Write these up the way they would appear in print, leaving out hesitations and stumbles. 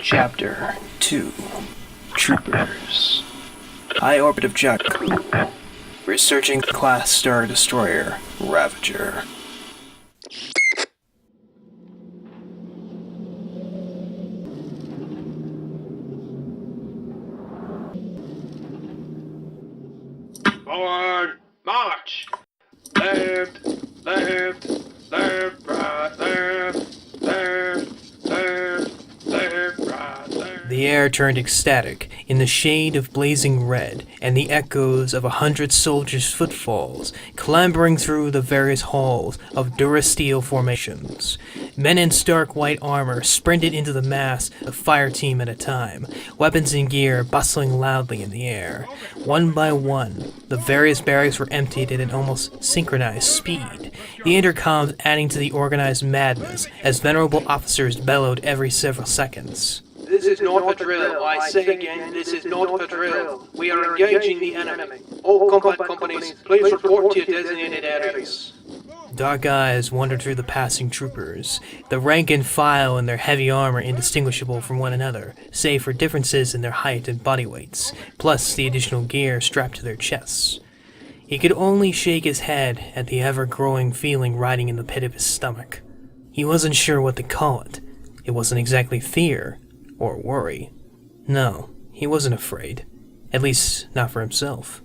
Chapter 2 Troopers. High orbit of Jakku. Researching the class Star Destroyer Ravager. Forward, march! Left, right, left, right, left. The air turned ecstatic in the shade of blazing red and the echoes of 100 soldiers' footfalls clambering through the various halls of Durasteel formations. Men in stark white armor sprinted into the mass, a fire team at a time, weapons and gear bustling loudly in the air. One by one, the various barracks were emptied at an almost synchronized speed, the intercoms adding to the organized madness as venerable officers bellowed every several seconds. This is not a drill. I say again, this is not a drill. We are engaging the enemy. All combat companies, please report to your designated areas. Dark eyes wandered through the passing troopers, the rank and file in their heavy armor indistinguishable from one another, save for differences in their height and body weights, plus the additional gear strapped to their chests. He could only shake his head at the ever-growing feeling riding in the pit of his stomach. He wasn't sure what to call it. It wasn't exactly fear or worry. No, he wasn't afraid. At least, not for himself.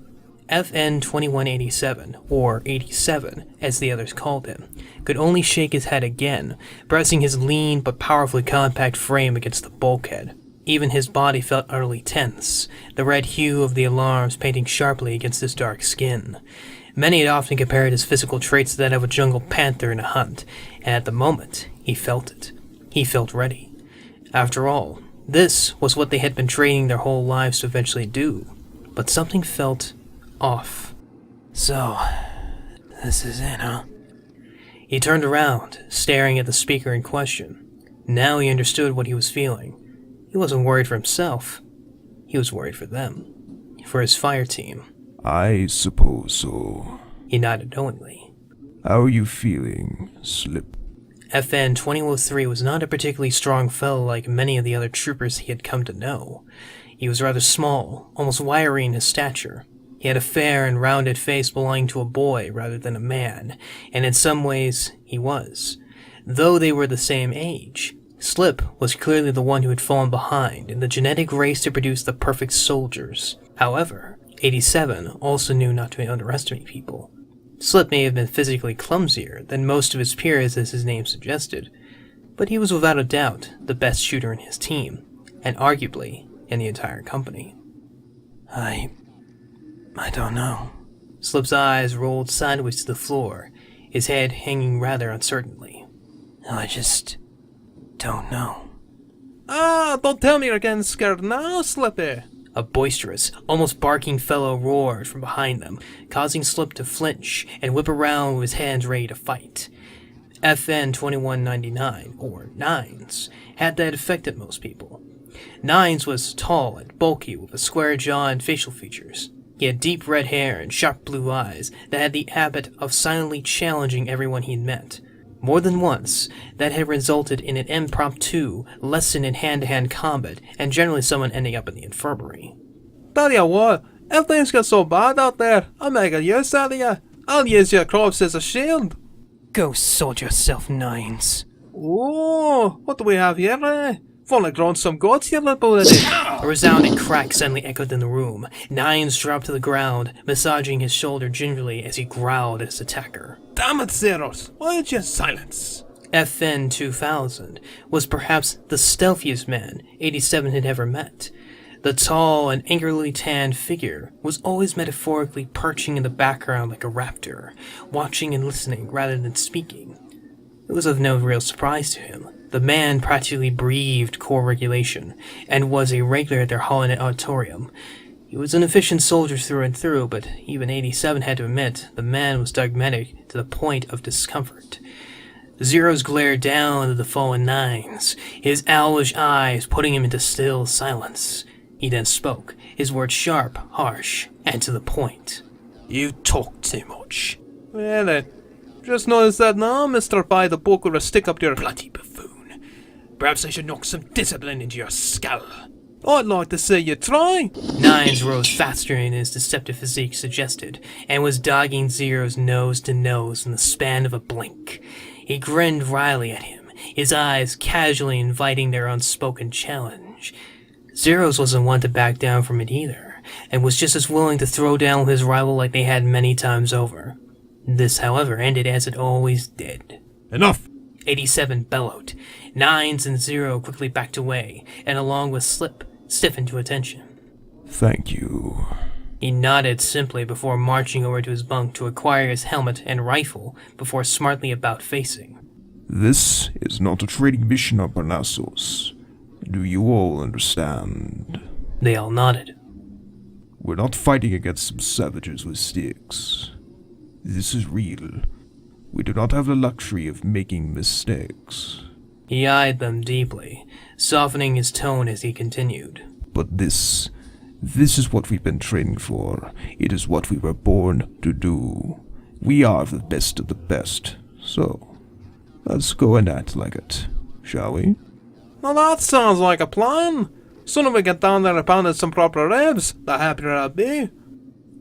FN 2187, or 87, as the others called him, could only shake his head again, pressing his lean but powerfully compact frame against the bulkhead. Even his body felt utterly tense, the red hue of the alarms painting sharply against his dark skin. Many had often compared his physical traits to that of a jungle panther in a hunt, and at the moment, he felt it. He felt ready. After all, this was what they had been training their whole lives to eventually do. But something felt off. So, this is it, huh? He turned around, staring at the speaker in question. Now he understood what he was feeling. He wasn't worried for himself. He was worried for them. For his fire team. I suppose so. He nodded knowingly. How are you feeling, Slip? FN 2003 was not a particularly strong fellow like many of the other troopers he had come to know. He was rather small, almost wiry in his stature. He had a fair and rounded face belonging to a boy rather than a man, and in some ways he was. Though they were the same age, Slip was clearly the one who had fallen behind in the genetic race to produce the perfect soldiers. However, 87 also knew not to underestimate people. Slip may have been physically clumsier than most of his peers as his name suggested, but he was without a doubt the best shooter in his team, and arguably in the entire company. I don't know. Slip's eyes rolled sideways to the floor, his head hanging rather uncertainly. I just don't know. Don't tell me you're getting scared now, Slippy. A boisterous, almost barking fellow roared from behind them, causing Slip to flinch and whip around with his hands ready to fight. FN 2199, or Nines, had that effect at most people. Nines was tall and bulky with a square jaw and facial features. He had deep red hair and sharp blue eyes that had the habit of silently challenging everyone he'd met. More than once, that had resulted in an impromptu lesson in hand-to-hand combat, and generally someone ending up in the infirmary. Tell you what, if things get so bad out there, I'll make a use out of you. I'll use your corpse as a shield. Go sort yourself, Nines. Oh, what do we have here, Fully grown some goats here, ability. A resounding crack suddenly echoed in the room. Nines dropped to the ground, massaging his shoulder gingerly as he growled at his attacker. Damn it, Zeros, why did you silence? FN 2000 was perhaps the stealthiest man 87 had ever met. The tall and angrily tanned figure was always metaphorically perching in the background like a raptor, watching and listening rather than speaking. It was of no real surprise to him. The man practically breathed core regulation, and was a regular at their Holonet auditorium. He was an efficient soldier through and through, but even 87 had to admit the man was dogmatic to the point of discomfort. Zeros glared down at the fallen Nines, his owlish eyes putting him into still silence. He then spoke, his words sharp, harsh, and to the point. You talk too much. Really? Just noticed that now, Mr. By the Book with a stick up your bloody buffoon. Perhaps I should knock some discipline into your skull. I'd like to see you try. Nines rose faster than his deceptive physique suggested, and was dogging Zero's nose to nose in the span of a blink. He grinned wryly at him, his eyes casually inviting their unspoken challenge. Zero's wasn't one to back down from it either, and was just as willing to throw down with his rival like they had many times over. This, however, ended as it always did. Enough! 87 bellowed. Nines and Zero quickly backed away, and along with Slip, stiffened to attention. Thank you. He nodded simply before marching over to his bunk to acquire his helmet and rifle before smartly about-facing. This is not a trading mission on Parnassus. Do you all understand? They all nodded. We're not fighting against some savages with sticks. This is real. We do not have the luxury of making mistakes. He eyed them deeply, softening his tone as he continued. But this is what we've been training for. It is what we were born to do. We are the best of the best. So, let's go and act like it, shall we? Now that sounds like a plan. Sooner we get down there and pound some proper ribs, the happier I'll be.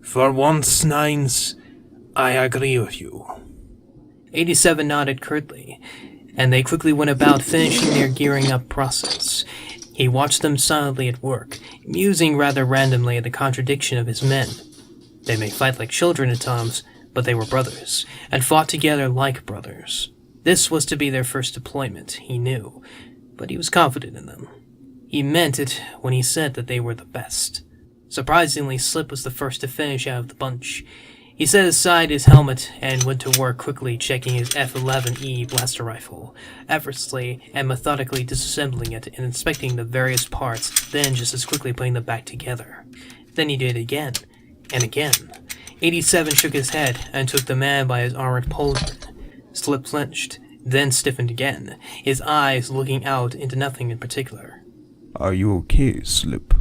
For once, Nines, I agree with you. 87 nodded curtly, and they quickly went about finishing their gearing up process. He watched them silently at work, musing rather randomly at the contradiction of his men. They may fight like children at times, but they were brothers, and fought together like brothers. This was to be their first deployment, he knew, but he was confident in them. He meant it when he said that they were the best. Surprisingly, Slip was the first to finish out of the bunch. He set aside his helmet and went to work quickly checking his F-11E blaster rifle, effortlessly and methodically disassembling it and inspecting the various parts, then just as quickly putting them back together. Then he did it again, and again. 87 shook his head and took the man by his armored pauldron. Slip clenched, then stiffened again, his eyes looking out into nothing in particular. Are you okay, Slip?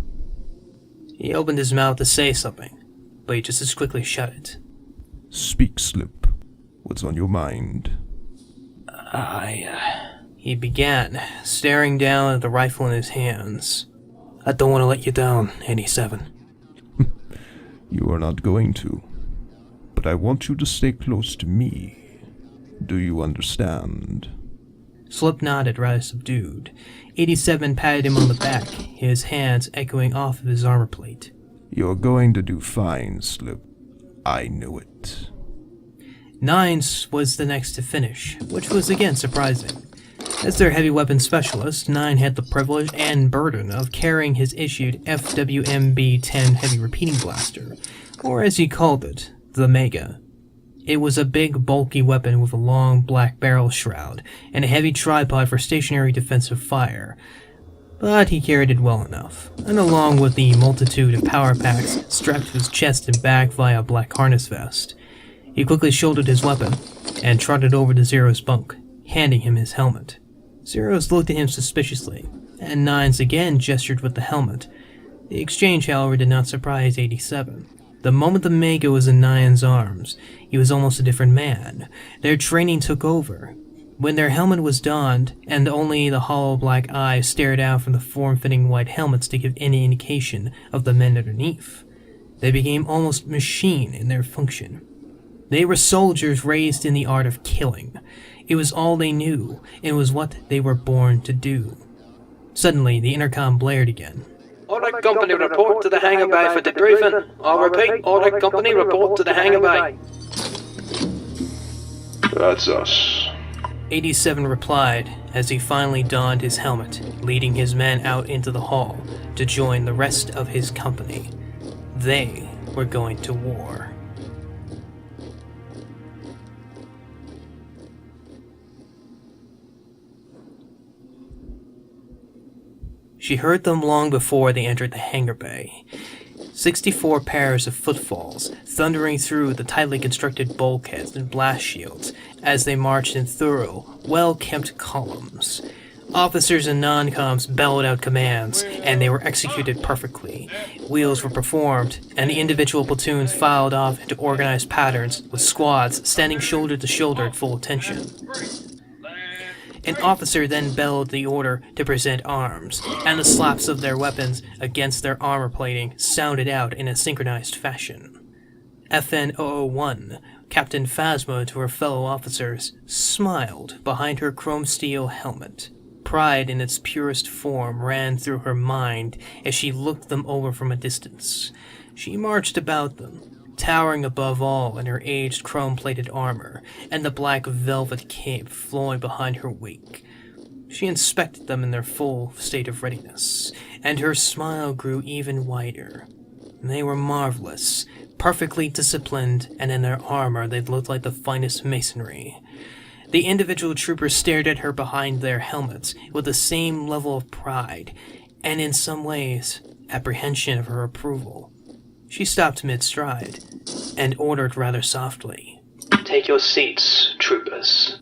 He opened his mouth to say something, but he just as quickly shut it. Speak, Slip. What's on your mind? He began, staring down at the rifle in his hands. I don't want to let you down, 87. You are not going to. But I want you to stay close to me. Do you understand? Slip nodded rather subdued. 87 patted him on the back, his hands echoing off of his armor plate. You're going to do fine, Slip. I knew it. Nines was the next to finish, which was again surprising. As their heavy weapons specialist, Nine had the privilege and burden of carrying his issued FWMB-10 heavy repeating blaster, or as he called it, the Mega. It was a big, bulky weapon with a long black barrel shroud and a heavy tripod for stationary defensive fire. But he carried it well enough, and along with the multitude of power packs strapped to his chest and back via a black harness vest, he quickly shouldered his weapon and trotted over to Zero's bunk, handing him his helmet. Zero's looked at him suspiciously, and Nines again gestured with the helmet. The exchange, however, did not surprise 87. The moment the Mega was in Nines' arms, he was almost a different man. Their training took over. When their helmet was donned, and only the hollow black eyes stared out from the form-fitting white helmets to give any indication of the men underneath, they became almost machine in their function. They were soldiers raised in the art of killing. It was all they knew, and it was what they were born to do. Suddenly, the intercom blared again. Aurek Company report to the hangar bay for debriefing. I'll repeat, Aurek Company report to the hangar bay. That's us. 87 replied as he finally donned his helmet, leading his men out into the hall to join the rest of his company. They were going to war. She heard them long before they entered the hangar bay. 64 pairs of footfalls thundering through the tightly constructed bulkheads and blast shields as they marched in thorough, well-kept columns. Officers and non-coms bellowed out commands, and they were executed perfectly. Wheels were performed, and the individual platoons filed off into organized patterns with squads standing shoulder to shoulder at full attention. An officer then bellowed the order to present arms, and the slaps of their weapons against their armor plating sounded out in a synchronized fashion. FN-001, Captain Phasma to her fellow officers, smiled behind her chrome steel helmet. Pride in its purest form ran through her mind as she looked them over from a distance. She marched about them, towering above all in her aged chrome-plated armor and the black velvet cape flowing behind her wake. She inspected them in their full state of readiness, and her smile grew even wider. They were marvelous, perfectly disciplined, and in their armor they looked like the finest masonry. The individual troopers stared at her behind their helmets with the same level of pride, and in some ways, apprehension of her approval. She stopped mid-stride, and ordered rather softly, Take your seats, troopers.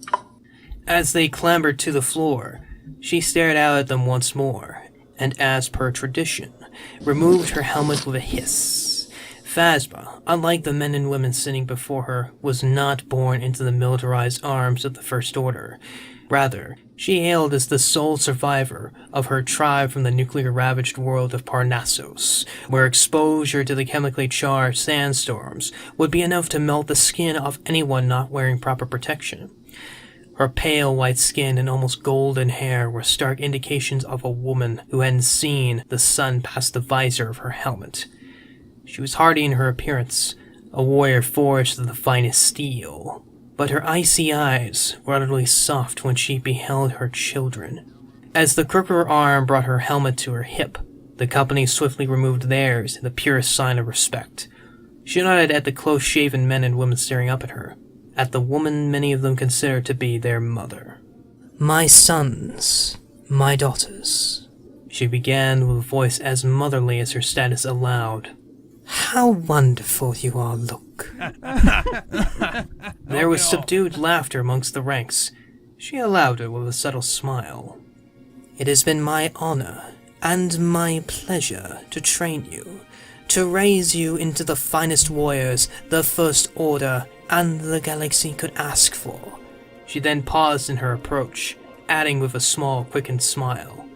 As they clambered to the floor, she stared out at them once more, and as per tradition, removed her helmet with a hiss. Phasma, unlike the men and women sitting before her, was not born into the militarized arms of the First Order. Rather, she hailed as the sole survivor of her tribe from the nuclear-ravaged world of Parnassos, where exposure to the chemically charged sandstorms would be enough to melt the skin off anyone not wearing proper protection. Her pale white skin and almost golden hair were stark indications of a woman who hadn't seen the sun past the visor of her helmet. She was hardy in her appearance, a warrior forged of the finest steel, but her icy eyes were utterly soft when she beheld her children. As the crook of her arm brought her helmet to her hip, the company swiftly removed theirs in the purest sign of respect. She nodded at the close-shaven men and women staring up at her, at the woman many of them considered to be their mother. "My sons, my daughters," she began with a voice as motherly as her status allowed. "How wonderful you all look." There was subdued laughter amongst the ranks. She allowed it with a subtle smile. "It has been my honor and my pleasure to train you, to raise you into the finest warriors the First Order and the galaxy could ask for." She then paused in her approach, adding with a small, quickened smile,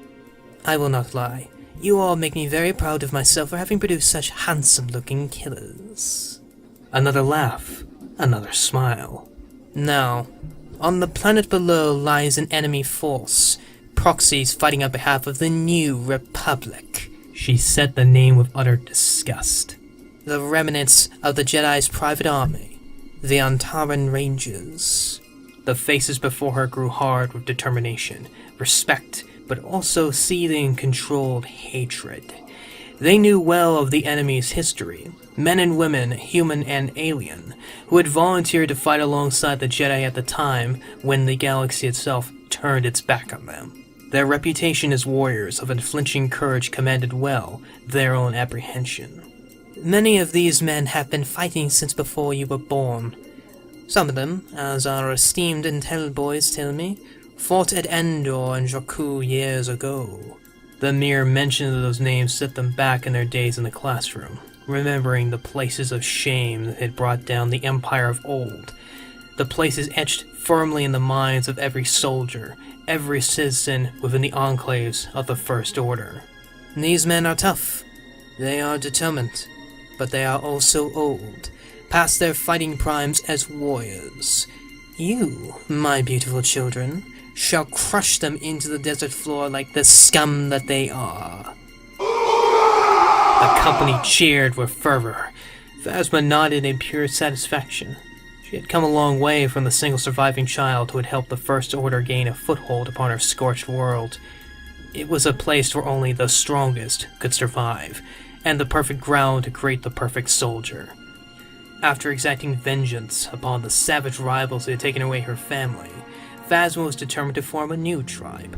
"I will not lie. You all make me very proud of myself for having produced such handsome-looking killers." Another laugh, another smile. "Now, on the planet below lies an enemy force, proxies fighting on behalf of the New Republic." She said the name with utter disgust. "The remnants of the Jedi's private army, the Antaran Rangers." The faces before her grew hard with determination, respect, but also seething, controlled hatred. They knew well of the enemy's history, men and women, human and alien, who had volunteered to fight alongside the Jedi at the time when the galaxy itself turned its back on them. Their reputation as warriors of unflinching courage commanded well their own apprehension. "Many of these men have been fighting since before you were born. Some of them, as our esteemed intel boys tell me, fought at Endor and Jakku years ago." The mere mention of those names set them back in their days in the classroom, remembering the places of shame that had brought down the Empire of old, the places etched firmly in the minds of every soldier, every citizen within the enclaves of the First Order. "These men are tough. They are determined, but they are also old, past their fighting primes as warriors. You, my beautiful children, shall crush them into the desert floor like the scum that they are." The company cheered with fervor. Phasma nodded in pure satisfaction. She had come a long way from the single surviving child who had helped the First Order gain a foothold upon her scorched world. It was a place where only the strongest could survive, and the perfect ground to create the perfect soldier. After exacting vengeance upon the savage rivals who had taken away her family, Phasma was determined to form a new tribe.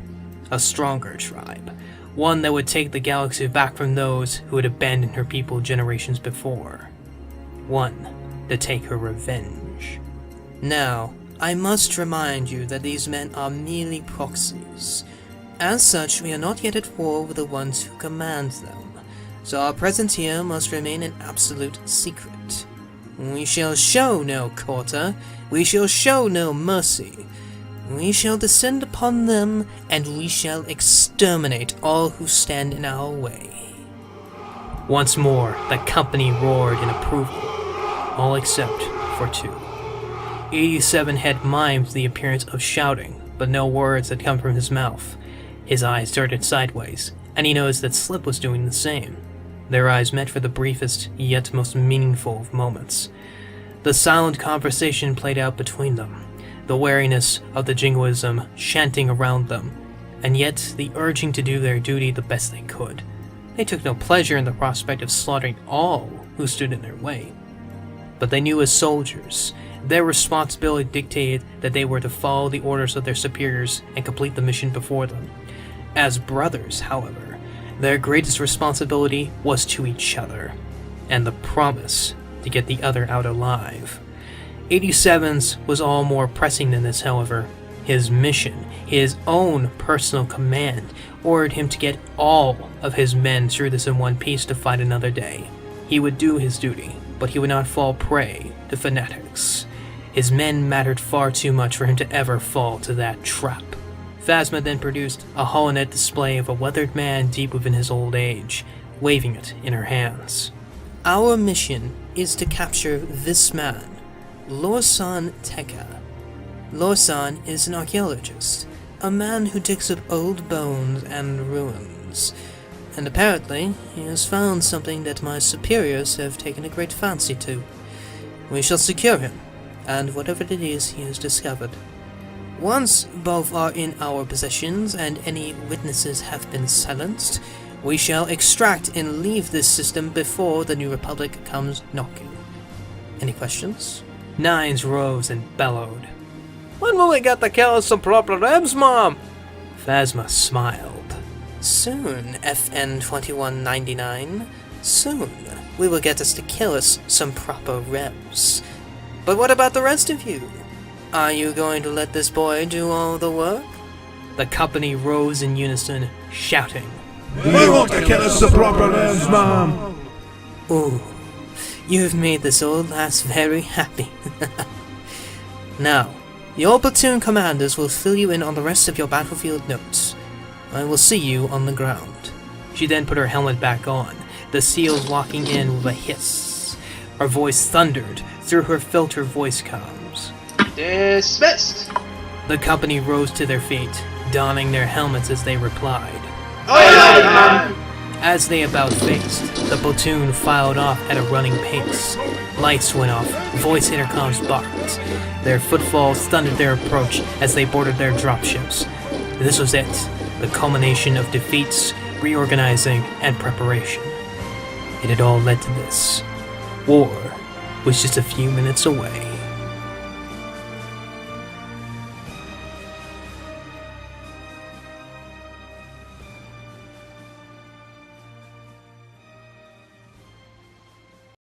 A stronger tribe. One that would take the galaxy back from those who had abandoned her people generations before. One to take her revenge. Now, I must remind you that these men are merely proxies. As such, we are not yet at war with the ones who command them, so our presence here must remain an absolute secret. We shall show no quarter, we shall show no mercy. We shall descend upon them, and we shall exterminate all who stand in our way. Once more, the company roared in approval, all except for two. 87 had mimed the appearance of shouting, but no words had come from his mouth. His eyes darted sideways, and he noticed that Slip was doing the same. Their eyes met for the briefest, yet most meaningful of moments. The silent conversation played out between them, the wariness of the jingoism chanting around them, and yet the urging to do their duty the best they could. They took no pleasure in the prospect of slaughtering all who stood in their way. But they knew as soldiers, their responsibility dictated that they were to follow the orders of their superiors and complete the mission before them. As brothers, however, their greatest responsibility was to each other, and the promise to get the other out alive. 87's was all more pressing than this, however. His mission, his own personal command, ordered him to get all of his men through this in one piece to fight another day. He would do his duty, but he would not fall prey to fanatics. His men mattered far too much for him to ever fall to that trap. Phasma then produced a holonet display of a weathered man deep within his old age, waving it in her hands. Our mission is to capture this man, Lorsan Tekka. Lorsan is an archaeologist, a man who digs up old bones and ruins, and apparently he has found something that my superiors have taken a great fancy to. We shall secure him, and whatever it is he has discovered. Once both are in our possessions and any witnesses have been silenced, we shall extract and leave this system before the New Republic comes knocking. Any questions? Nines rose and bellowed. When will we get to kill us some proper ribs, Mom? Phasma smiled. Soon, FN 2199. Soon, we will get us to kill us some proper reps. But what about the rest of you? Are you going to let this boy do all the work? The company rose in unison, shouting. We want to kill us some proper names, Mom! Ooh, you've made this old lass very happy. Now, your platoon commanders will fill you in on the rest of your battlefield notes. I will see you on the ground. She then put her helmet back on, the seals locking in with a hiss. Her voice thundered through her filter voice comms. Dismissed! The company rose to their feet, donning their helmets as they replied. Aye, aye, aye. As they about-faced, the platoon filed off at a running pace. Lights went off, voice intercoms barked. Their footfalls thundered their approach as they boarded their dropships. This was it, the culmination of defeats, reorganizing, and preparation. It had all led to this. War was just a few minutes away.